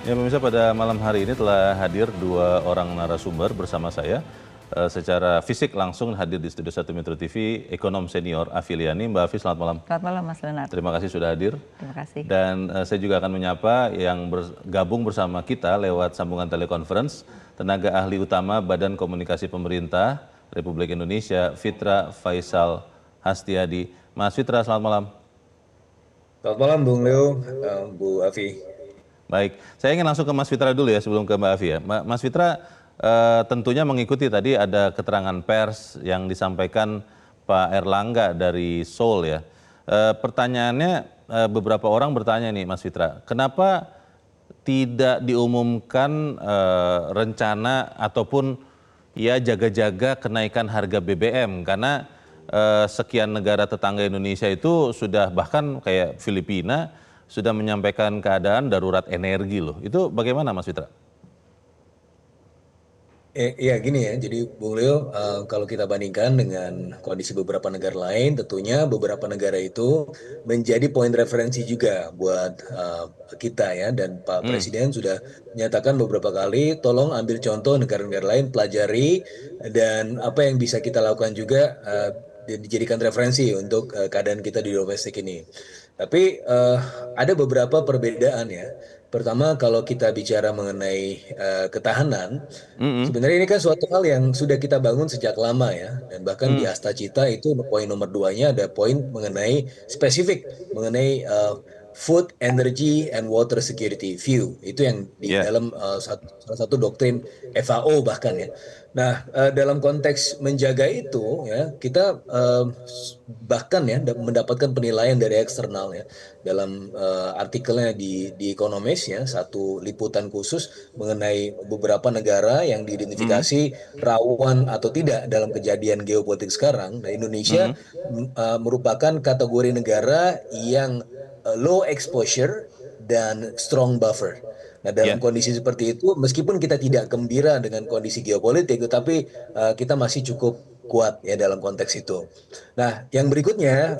Ya pemirsa, pada malam hari ini telah hadir dua orang narasumber bersama saya. Secara fisik langsung hadir di Studio 1 Metro TV, ekonom senior Afi Liani. Mbak Afi, selamat malam. Selamat malam Mas Leonard. Terima kasih sudah hadir. Terima kasih. Dan saya juga akan menyapa yang bergabung bersama kita lewat sambungan telekonferensi, tenaga ahli utama Badan Komunikasi Pemerintah Republik Indonesia, Fitra Faisal Hastiadi. Mas Fitra, selamat malam. Selamat malam Bung Leo, Bu Afi. Baik, saya ingin langsung ke Mas Fitra dulu ya sebelum ke Mbak Afi ya. Mas Fitra tentunya mengikuti tadi ada keterangan pers yang disampaikan Pak Erlangga dari Seoul ya. Pertanyaannya beberapa orang bertanya nih Mas Fitra, kenapa tidak diumumkan rencana ataupun ya jaga-jaga kenaikan harga BBM karena sekian negara tetangga Indonesia itu sudah bahkan kayak Filipina sudah menyampaikan keadaan darurat energi loh. Itu bagaimana Mas Fitra? Iya gini ya, jadi Bung Leo, kalau kita bandingkan dengan kondisi beberapa negara lain, tentunya beberapa negara itu menjadi poin referensi juga buat kita ya. Dan Pak Presiden sudah menyatakan beberapa kali, tolong ambil contoh negara-negara lain, pelajari, dan apa yang bisa kita lakukan juga dijadikan referensi untuk keadaan kita di domestik ini. Tapi ada beberapa perbedaan ya. Pertama, kalau kita bicara mengenai ketahanan, sebenarnya ini kan suatu hal yang sudah kita bangun sejak lama ya. Dan bahkan di Asta Cita itu poin nomor 2-nya ada poin mengenai spesifik, mengenai food, energy, and water security view. Itu yang di dalam salah satu doktrin FAO bahkan ya. Nah, dalam konteks menjaga itu ya, kita bahkan ya mendapatkan penilaian dari eksternal ya. Dalam artikelnya di Economist ya, satu liputan khusus mengenai beberapa negara yang diidentifikasi rawan atau tidak dalam kejadian geopolitik sekarang. Nah, Indonesia merupakan kategori negara yang low exposure dan strong buffer. Nah, dalam kondisi seperti itu, meskipun kita tidak gembira dengan kondisi geopolitik, tetapi kita masih cukup kuat ya dalam konteks itu. Nah, yang berikutnya,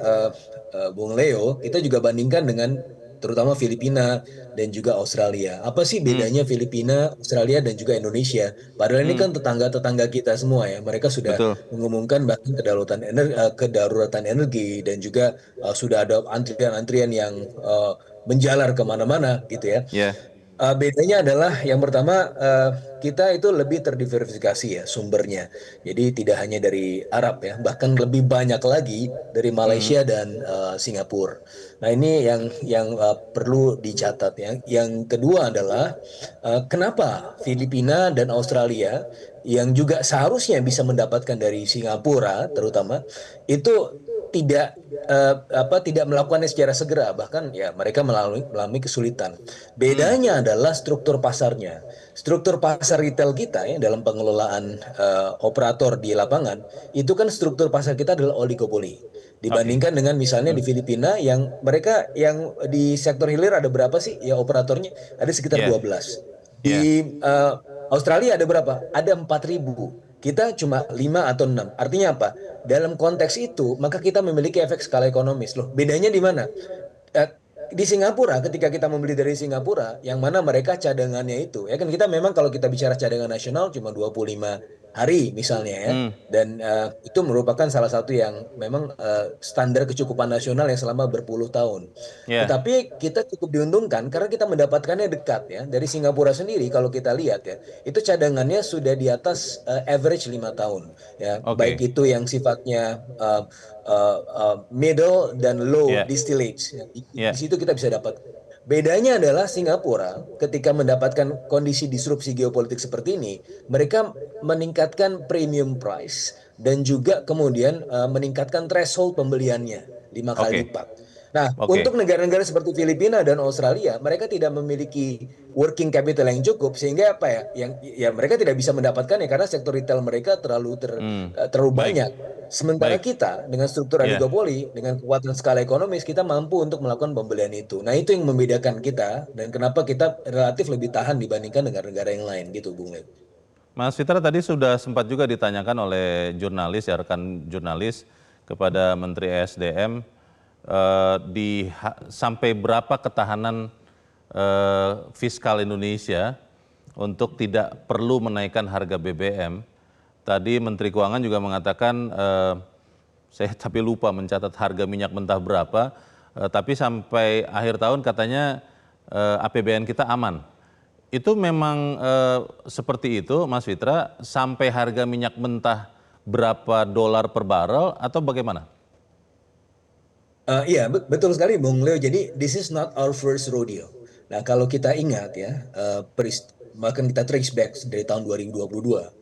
Bung Leo, kita juga bandingkan dengan terutama Filipina dan juga Australia. Apa sih bedanya Filipina, Australia, dan juga Indonesia? Padahal ini kan tetangga-tetangga kita semua ya. Mereka sudah mengumumkan bahkan kedaruratan energi dan juga sudah ada antrian-antrian yang menjalar kemana-mana gitu ya. Bedanya adalah yang pertama kita itu lebih terdiversifikasi ya sumbernya. Jadi tidak hanya dari Arab ya, bahkan lebih banyak lagi dari Malaysia dan Singapura. Nah ini yang perlu dicatat ya. Yang kedua adalah kenapa Filipina dan Australia yang juga seharusnya bisa mendapatkan dari Singapura terutama itu tidak melakukannya secara segera, bahkan ya mereka melalui kesulitan. Bedanya adalah struktur pasarnya. Struktur pasar retail kita ya dalam pengelolaan operator di lapangan itu kan struktur pasar kita adalah oligopoli. Dibandingkan dengan misalnya di Filipina yang mereka yang di sektor hilir ada berapa sih ya operatornya? Ada sekitar 12. Di Australia ada berapa? Ada 4.000. Kita cuma 5 atau 6. Artinya apa? Dalam konteks itu, maka kita memiliki efek skala ekonomis. Loh, bedanya di mana? Di Singapura, ketika kita membeli dari Singapura, yang mana mereka cadangannya itu, ya kan kita memang kalau kita bicara cadangan nasional cuma 25 hari misalnya ya, dan itu merupakan salah satu yang memang standar kecukupan nasional yang selama berpuluh tahun. Tetapi kita cukup diuntungkan karena kita mendapatkannya dekat ya. Dari Singapura sendiri kalau kita lihat ya, itu cadangannya sudah di atas average 5 tahun ya, baik itu yang sifatnya middle dan low distillates. Di situ kita bisa dapat. Bedanya adalah Singapura ketika mendapatkan kondisi disrupsi geopolitik seperti ini, mereka meningkatkan premium price dan juga kemudian meningkatkan threshold pembeliannya 5 kali lipat. Nah, untuk negara-negara seperti Filipina dan Australia, mereka tidak memiliki working capital yang cukup sehingga apa ya, yang mereka tidak bisa mendapatkannya karena sektor retail mereka terlalu banyak. Sementara kita dengan struktur oligopoli, dengan kekuatan skala ekonomis, kita mampu untuk melakukan pembelian itu. Nah, itu yang membedakan kita dan kenapa kita relatif lebih tahan dibandingkan negara-negara yang lain gitu, Bung Leo. Mas Fitra, tadi sudah sempat juga ditanyakan oleh jurnalis ya, rekan jurnalis kepada Menteri ESDM sampai berapa ketahanan fiskal Indonesia untuk tidak perlu menaikkan harga BBM. Tadi Menteri Keuangan juga mengatakan, saya tapi lupa mencatat harga minyak mentah berapa, tapi sampai akhir tahun katanya APBN kita aman. Itu memang seperti itu Mas Fitra, sampai harga minyak mentah berapa dolar per barrel atau bagaimana? Iya, betul sekali Bung Leo. Jadi this is not our first rodeo. Nah, kalau kita ingat ya, bahkan kita trace back dari tahun 2022,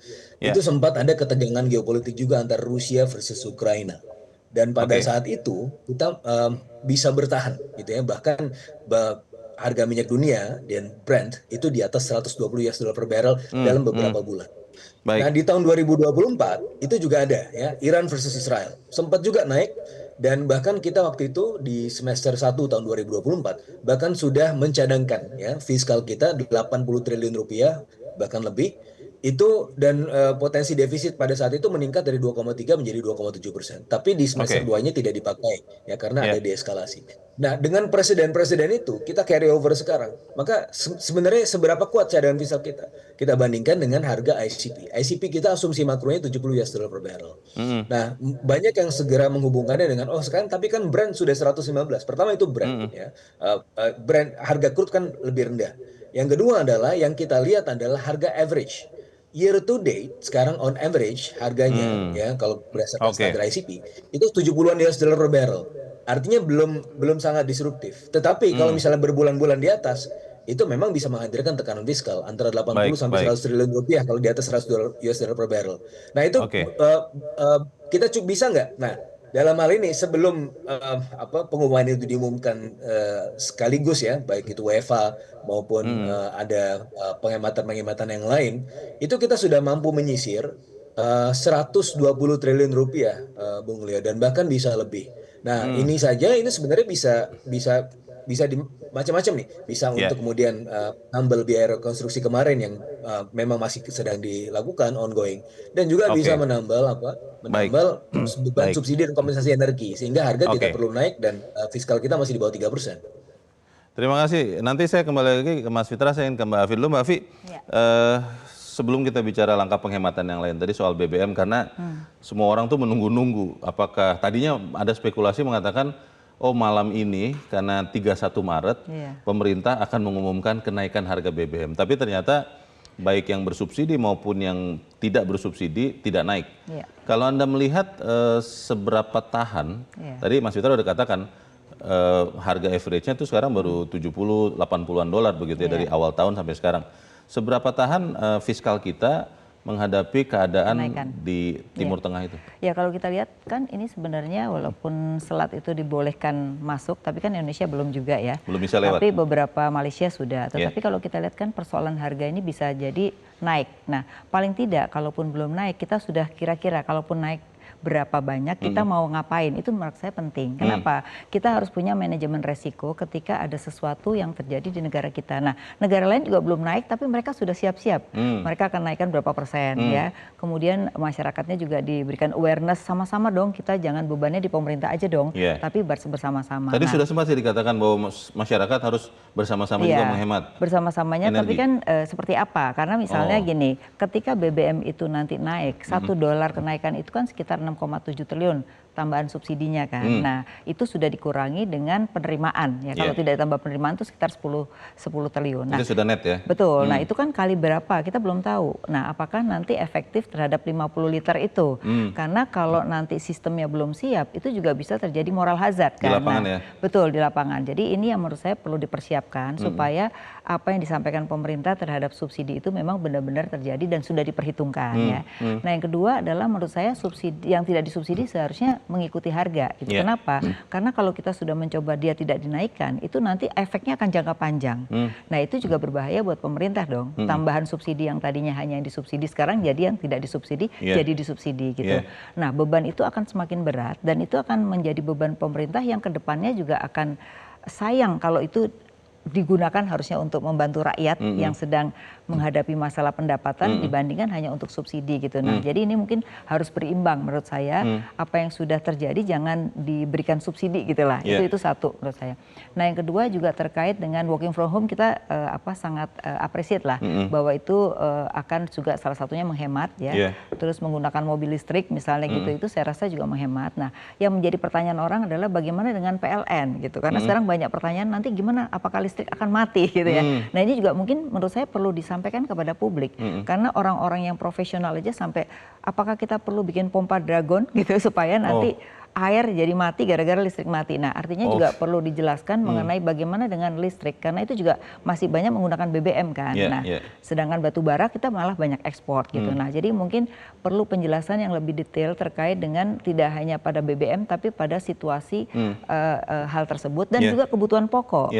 Ya, itu sempat ada ketegangan geopolitik juga antara Rusia versus Ukraina. Dan pada oke, saat itu kita bisa bertahan gitu ya. Bahkan harga minyak dunia dan Brent itu di atas 120 US dollar per barrel hmm, dalam hmm, beberapa bulan. Nah, baik, di tahun 2024 itu juga ada ya, Iran versus Israel. Sempat juga naik dan bahkan kita waktu itu di semester 1 tahun 2024 bahkan sudah mencadangkan ya fiskal kita 80 triliun rupiah bahkan lebih itu dan potensi defisit pada saat itu meningkat dari 2,3 menjadi 2,7%. Tapi di semester oke, 2-nya tidak dipakai ya karena ada ya, deeskalasi. Nah, dengan presiden-presiden itu kita carry over sekarang. Maka sebenarnya seberapa kuat cadangan fiskal kita? Kita bandingkan dengan harga ICP. ICP kita asumsi makronya 70 US dollar per barrel. hmm, Nah, banyak yang segera menghubungkannya dengan oh sekarang tapi kan Brent sudah 115. Pertama itu Brent hmm, ya. Brent harga crude kan lebih rendah. Yang kedua adalah yang kita lihat adalah harga average. Year to date sekarang on average harganya hmm, ya kalau berdasarkan oke, standar ICP itu 70-an US dollar per barrel. Artinya belum belum sangat disruptif. Tetapi kalau hmm, misalnya berbulan-bulan di atas itu memang bisa menghadirkan tekanan fiskal antara 80 baik, sampai baik, 100 triliun rupiah kalau di atas 100 US dollar per barrel. Nah, itu oke, kita bisa nggak? Nah, dalam hal ini sebelum pengumuman itu diumumkan sekaligus ya, baik itu WFA maupun hmm, ada penghematan-penghematan yang lain, itu kita sudah mampu menyisir 120 triliun rupiah, Bung Leo, dan bahkan bisa lebih. Nah, hmm, ini saja ini sebenarnya bisa bisa bisa di macam-macam nih. Bisa ya, untuk kemudian nambel biaya rekonstruksi kemarin yang memang masih sedang dilakukan ongoing dan juga bisa oke, menambal apa? baik, Menambal beban baik, subsidi dan kompensasi energi sehingga harga tidak oke. perlu naik dan fiskal kita masih di bawah 3%. Terima kasih. Nanti saya kembali lagi ke Mas Fitra, saya ingin ke Mbak Afi dulu. Mbak Afi, Ya. sebelum kita bicara langkah penghematan yang lain tadi soal BBM, karena semua orang tuh menunggu-nunggu. Apakah tadinya ada spekulasi mengatakan, oh malam ini karena 31 Maret, Iya. pemerintah akan mengumumkan kenaikan harga BBM. Tapi ternyata baik yang bersubsidi maupun yang tidak bersubsidi tidak naik. Iya. Kalau Anda melihat seberapa tahan, Iya. tadi Mas Fitra udah katakan, harga average-nya itu sekarang baru 70-80-an dolar begitu ya dari awal tahun sampai sekarang. Seberapa tahan fiskal kita menghadapi keadaan Kenaikan. di Timur Tengah itu? Ya kalau kita lihat kan ini sebenarnya walaupun selat itu dibolehkan masuk, tapi kan Indonesia belum juga ya. Belum bisa lewat. Tapi beberapa Malaysia sudah. Tetapi kalau kita lihat kan persoalan harga ini bisa jadi naik. Nah paling tidak kalaupun belum naik kita sudah kira-kira kalaupun naik berapa banyak kita mau ngapain itu menurut saya penting. Kenapa? Kita harus punya manajemen resiko ketika ada sesuatu yang terjadi di negara kita. Nah negara lain juga belum naik tapi mereka sudah siap-siap. Mereka akan naikkan berapa persen ya. Kemudian masyarakatnya juga diberikan awareness sama-sama dong kita jangan bebannya di pemerintah aja dong. Iya. Tapi bersama-sama. Tadi Nah, sudah sempat sih dikatakan bahwa masyarakat harus bersama-sama juga menghemat. bersama-samanya tapi energi. kan seperti apa? Karena misalnya gini, ketika BBM itu nanti naik, $1 kenaikan itu kan sekitar 6,7 triliun tambahan subsidinya kan. Nah, itu sudah dikurangi dengan penerimaan ya. Kalau tidak ditambah penerimaan itu sekitar 10 triliun. Nah, Itu sudah net ya? betul. Nah, itu kan kali berapa? Kita belum tahu. Nah, apakah nanti efektif terhadap 50 liter itu? Karena kalau nanti sistemnya belum siap, itu juga bisa terjadi moral hazard Di kan. lapangan Nah, ya? betul di lapangan. Jadi ini yang menurut saya perlu dipersiapkan supaya apa yang disampaikan pemerintah terhadap subsidi itu memang benar-benar terjadi dan sudah diperhitungkan ya. Nah, yang kedua adalah menurut saya subsidi yang tidak disubsidi seharusnya mengikuti harga. Gitu. Yeah. Kenapa? Karena kalau kita sudah mencoba dia tidak dinaikkan, itu nanti efeknya akan jangka panjang. Nah, itu juga berbahaya buat pemerintah dong. Tambahan subsidi yang tadinya hanya yang disubsidi sekarang jadi yang tidak disubsidi jadi disubsidi gitu. Nah, beban itu akan semakin berat dan itu akan menjadi beban pemerintah yang kedepannya juga akan sayang kalau itu digunakan harusnya untuk membantu rakyat yang sedang menghadapi masalah pendapatan dibandingkan hanya untuk subsidi gitu. Nah, jadi ini mungkin harus berimbang menurut saya. Apa yang sudah terjadi jangan diberikan subsidi gitulah. Itu satu menurut saya. Nah, yang kedua juga terkait dengan working from home, kita sangat appreciate lah bahwa itu akan juga salah satunya menghemat ya. Terus menggunakan mobil listrik misalnya gitu, itu saya rasa juga menghemat. Nah, yang menjadi pertanyaan orang adalah bagaimana dengan PLN gitu. Karena sekarang banyak pertanyaan nanti gimana apakah listrik akan mati gitu ya. Nah, ini juga mungkin menurut saya perlu disampaikan kepada publik. Karena orang-orang yang profesional aja sampai apakah kita perlu bikin pompa dragon gitu supaya nanti air jadi mati gara-gara listrik mati. Nah, artinya juga perlu dijelaskan mengenai bagaimana dengan listrik, karena itu juga masih banyak menggunakan BBM kan. Nah, sedangkan batu bara kita malah banyak ekspor gitu. Nah, jadi mungkin perlu penjelasan yang lebih detail terkait dengan tidak hanya pada BBM tapi pada situasi hal tersebut dan juga kebutuhan pokok.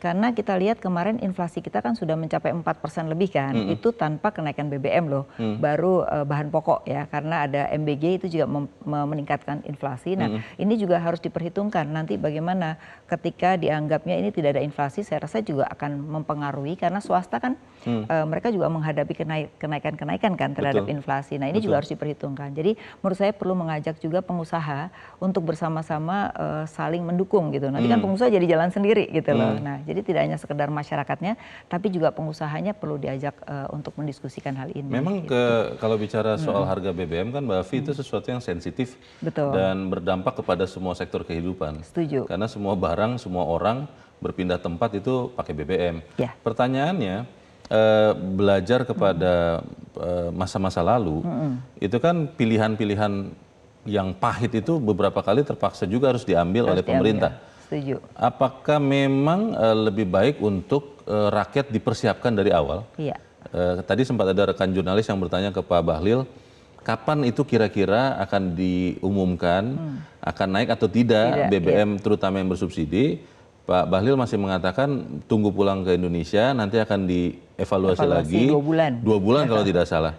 Karena kita lihat kemarin inflasi kita kan sudah mencapai 4% lebih kan, itu tanpa kenaikan BBM loh, baru bahan pokok ya, karena ada MBG itu juga meningkatkan inflasi. Nah, ini juga harus diperhitungkan nanti bagaimana ketika dianggapnya ini tidak ada inflasi, saya rasa juga akan mempengaruhi karena swasta kan mereka juga menghadapi kenaikan-kenaikan kan terhadap inflasi. Nah, ini juga harus diperhitungkan. Jadi menurut saya perlu mengajak juga pengusaha untuk bersama-sama saling mendukung gitu. Nanti kan pengusaha jadi jalan sendiri gitu loh. Nah, jadi tidak hanya sekedar masyarakatnya, tapi juga pengusahanya perlu diajak untuk mendiskusikan hal ini. Memang gitu. kalau bicara soal harga BBM kan Mbak Afi itu sesuatu yang sensitif dan berdampak kepada semua sektor kehidupan. Setuju. Karena semua barang, semua orang berpindah tempat itu pakai BBM. Pertanyaannya, belajar kepada masa-masa lalu, itu kan pilihan-pilihan yang pahit itu beberapa kali terpaksa juga harus diambil oleh pemerintah. Setuju. Apakah memang lebih baik untuk rakyat dipersiapkan dari awal? Tadi sempat ada rekan jurnalis yang bertanya ke Pak Bahlil, kapan itu kira-kira akan diumumkan, akan naik atau tidak BBM terutama yang bersubsidi? Pak Bahlil masih mengatakan tunggu pulang ke Indonesia, nanti akan dievaluasi lagi. 2 bulan. 2 bulan kalau tidak salah.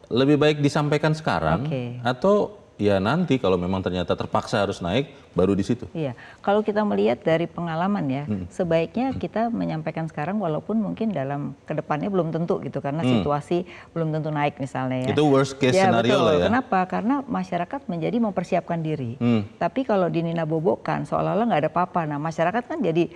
Lebih baik disampaikan sekarang atau ya nanti kalau memang ternyata terpaksa harus naik, baru di situ. Iya, kalau kita melihat dari pengalaman ya, sebaiknya kita menyampaikan sekarang walaupun mungkin dalam kedepannya belum tentu gitu, karena situasi belum tentu naik misalnya ya. Itu worst case scenario lah ya. Kenapa? Karena masyarakat menjadi mempersiapkan diri. Tapi kalau dinina bobokan seolah-olah nggak ada apa-apa, nah masyarakat kan jadi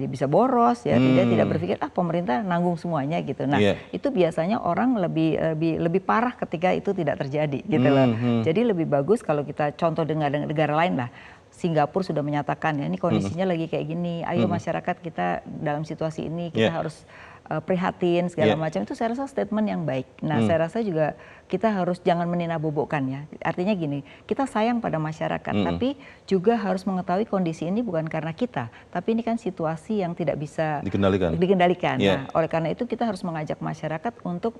bisa boros ya, tidak berpikir pemerintah nanggung semuanya gitu. Nah, itu biasanya orang lebih parah ketika itu tidak terjadi gitu loh. Jadi lebih bagus kalau kita contoh dengan negara lain lah. Singapura sudah menyatakan ya ini kondisinya lagi kayak gini, ayo masyarakat kita dalam situasi ini kita harus prihatin segala macam, itu saya rasa statement yang baik. Nah, saya rasa juga kita harus jangan meninabobokan ya. Artinya gini, kita sayang pada masyarakat, tapi juga harus mengetahui kondisi ini bukan karena kita, tapi ini kan situasi yang tidak bisa dikendalikan. Nah, oleh karena itu kita harus mengajak masyarakat untuk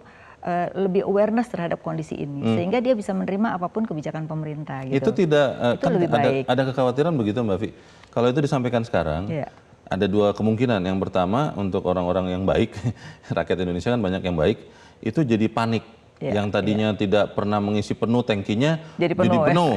lebih awareness terhadap kondisi ini, sehingga dia bisa menerima apapun kebijakan pemerintah. Gitu. Itu tidak, itu kan lebih baik. Ada kekhawatiran begitu Mbak Vi. Kalau itu disampaikan sekarang, ada 2 kemungkinan. Yang pertama untuk orang-orang yang baik, rakyat Indonesia kan banyak yang baik, itu jadi panik. Yang tadinya tidak pernah mengisi penuh tangkinya, jadi penuh.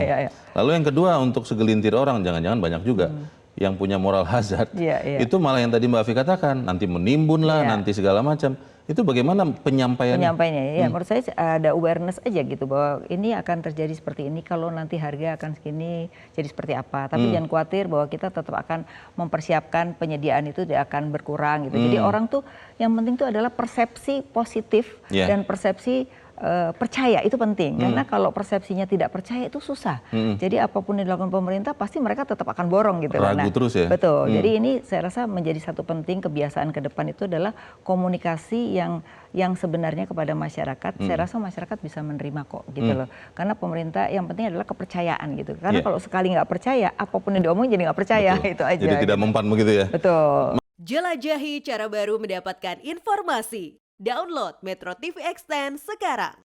Lalu yang kedua untuk segelintir orang, jangan-jangan banyak juga yang punya moral hazard, itu malah yang tadi Mbak Afi katakan, nanti menimbun lah, nanti segala macam. Itu bagaimana penyampaiannya? Ya menurut saya ada awareness aja gitu bahwa ini akan terjadi seperti ini, kalau nanti harga akan segini jadi seperti apa. Tapi jangan khawatir bahwa kita tetap akan mempersiapkan penyediaan itu tidak akan berkurang gitu. Jadi orang tuh yang penting itu adalah persepsi positif dan persepsi percaya, itu penting. Karena kalau persepsinya tidak percaya itu susah. Jadi apapun yang dilakukan pemerintah pasti mereka tetap akan borong gitu. Ragu terus ya? Betul. Jadi ini saya rasa menjadi satu penting kebiasaan ke depan itu adalah komunikasi yang sebenarnya kepada masyarakat. Saya rasa masyarakat bisa menerima kok gitu loh. Karena pemerintah yang penting adalah kepercayaan gitu. Karena kalau sekali nggak percaya, apapun yang diomongin jadi nggak percaya. Itu aja. Jadi tidak mempan begitu ya? Betul. Jelajahi cara baru mendapatkan informasi. Download Metro TV Extend sekarang.